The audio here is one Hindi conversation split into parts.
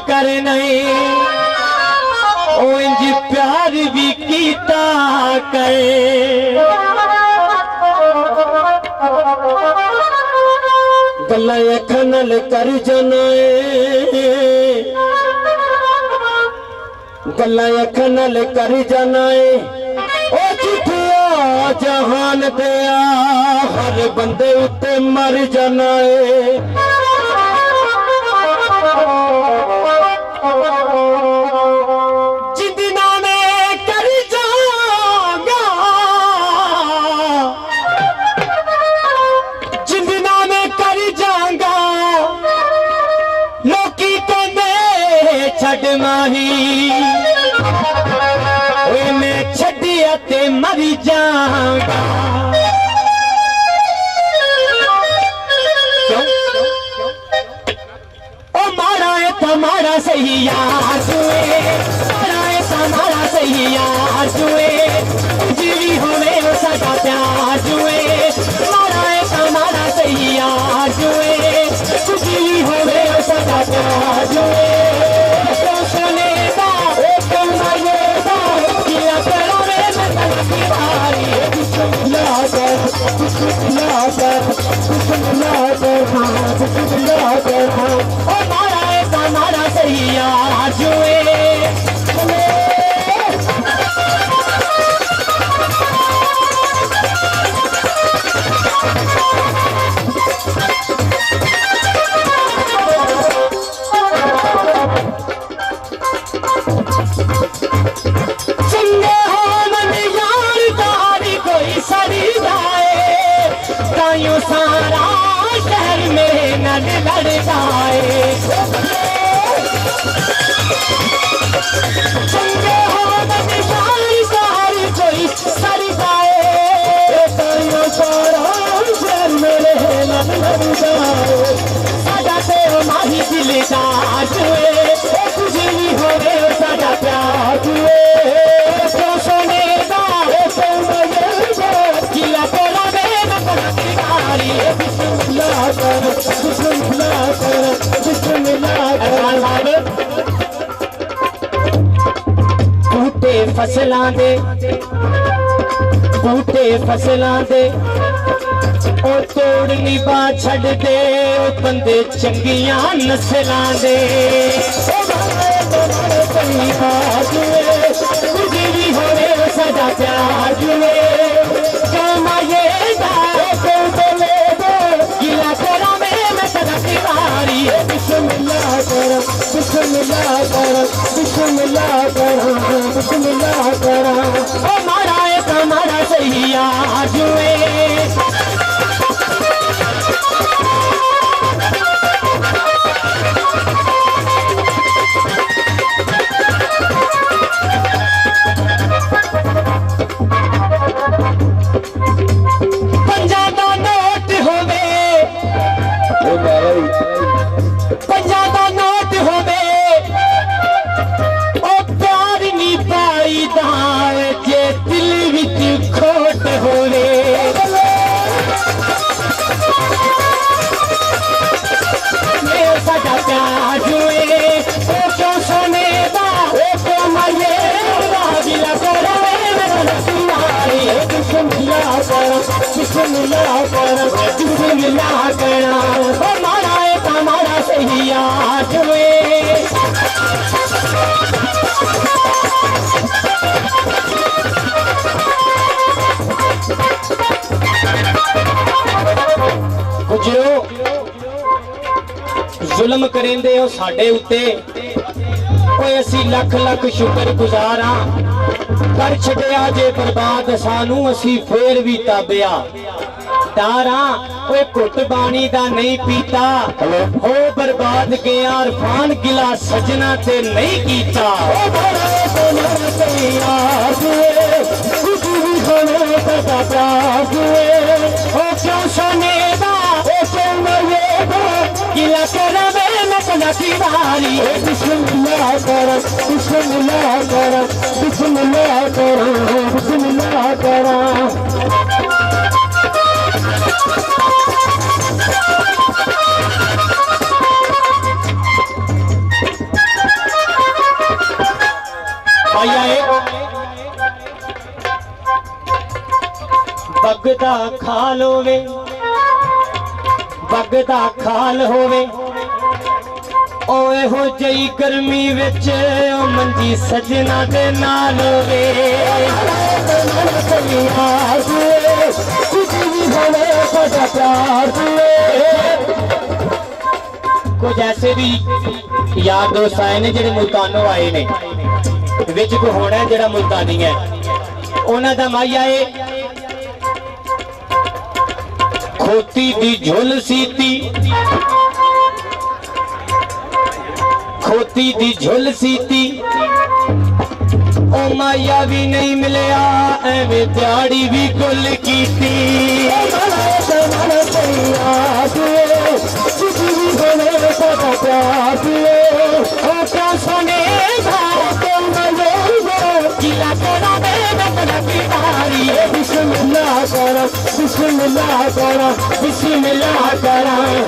करना ओ इंज प्यार भी कीता करे गल्ला अखां नाल कर जाना गल्ला अखां नाल कर जाना ओ झूठिया जहान दिया हर बंदे उत्ते मर जाना जिंदना में कर जाऊंगा जिंदना में कर जाऊंगा लोकी कहंदे छड़ माही मैं छड़िया ते मर जाऊंगा हमारा सही यार जुए मारा है हमारा सही यार जुए जीवी होवे वो सदा प्यार जुए मारा है हमारा सही यार जुए जीवी होवे वो सदा प्यार जुए तो सुने दा तो मरेगा किया करो रे मैं की बारी बिस्मिल्लाह कर बिस्मिल्लाह कर बिस्मिल्लाह कर ओ हमारा सही यार जुए चंगे हो मन यार तारी कोई सड़ी जाए ताइयों सारा शहर में नड लड़ जाए चंगे हो मन यार तारी कोई सड़ी जाए ताइयों सारा शहर में नड लड़ जाए सादा से माही दिल का जुए कुछ नहीं हो गए सादा प्यार जुए तो सोने का तो मजेगा किला तेरा बेनकारी बिस्मिल्लाह कर बिस्मिल्लाह कर बिस्मिल्लाह कर बूटे फसलां दे ओ तोड़नी बा छड़ दे ओ बंदे चंगियां नस्लां दे सही बात जीवी होवे सदा प्यार जुए जो मायेगा तो बोलेगा गिला तेरा मैं सदा तिवारी बिस्मिल्लाह कर बिस्मिल्लाह कर बिस्मिल्लाह कर बिस्मिल्लाह कर ओ मारा एक हमारा सही यार जुए बिस्मिल्लाह कर हमारा एक हमारा सही यार जुए गुजरो जुल्म करेंदे हो साडे उत्ते ओए असी लख लख शुक्र गुजार हां कर छड़िया जे बर्बाद सानू असी फेर भी ताबिया तारा ओए घुट बाणी दा नहीं पीता हो बर्बाद गया इरफान गिला सजना ते नहीं कीता क्यों सोने गिला कर तिवारी बिस्मिल्लाह कर बिस्मिल्लाह कर बिस्मिल्लाह कर बिस्मिल्लाह कर नाल होवे बगदा खाल होवे ओ एहो जई गर्मी विच ओ मंजी सजना दे नाल होवे कुछ ऐसे भी यार दोस्त आए ने जेडे मुल्तानों आए ने विच को होना है जेड़ा मुल्तानी है उन्हां दा माइया है खोती दी झुल सीती खोती दी झुल सीती ओ माया भी नहीं मिलया एवें दिहाड़ी भी गुल कीती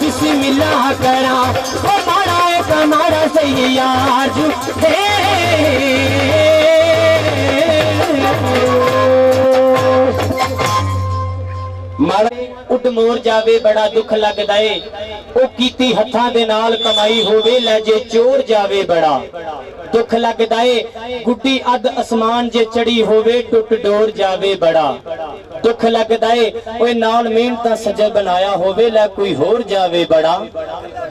बिस्मिल्लाह करा ओ मारा एक मारा सही यार जू मारे उठ मोर जावे बड़ा दुख लगदा है ओ कीती हत्थां दे नाल कमाई होवे लजे चोर जावे बड़ा दुख लगदा है गुड्डी अद आसमान जे चढ़ी होवे टुट डोर जावे बड़ा दुख लगदा है ओए नाल मेहनत सजे बनाया होवे लै कोई होर जावे बड़ा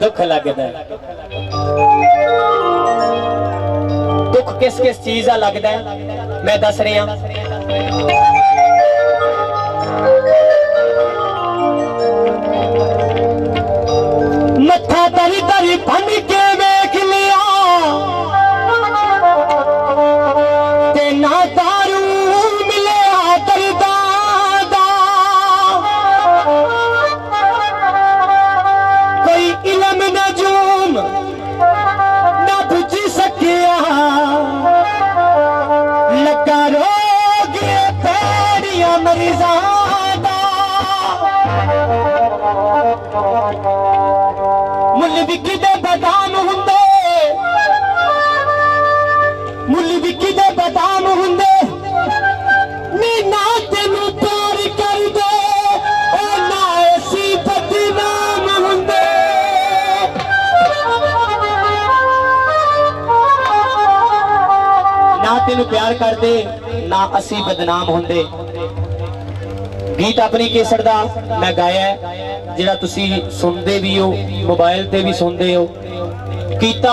दुख लगदा है दुख किस किस चीज दा लगदा है मैं दस रहा मत्था तरी तरी फन के वेख लिया ते ना दारू मिलिया दर्दा दा कोई इल्म नजूम ना बुझ सकिया लगा रोग पैड़िया मरीजा मुल विकदे बदाम हुंदे मुल विकदे बदाम हुंदे मीना तेनू प्यार कर दे ओ ना ऐसी बदनाम हुंदे ना तेनू प्यार कर दे ना असी बदनाम हुंदे गीत अपनी केसर दा मैं गाया ਜਿਹੜਾ ਤੁਸੀਂ ਸੁਣਦੇ ਵੀ ਹੋ मोबाइल ਤੇ भी सुनते हो कीता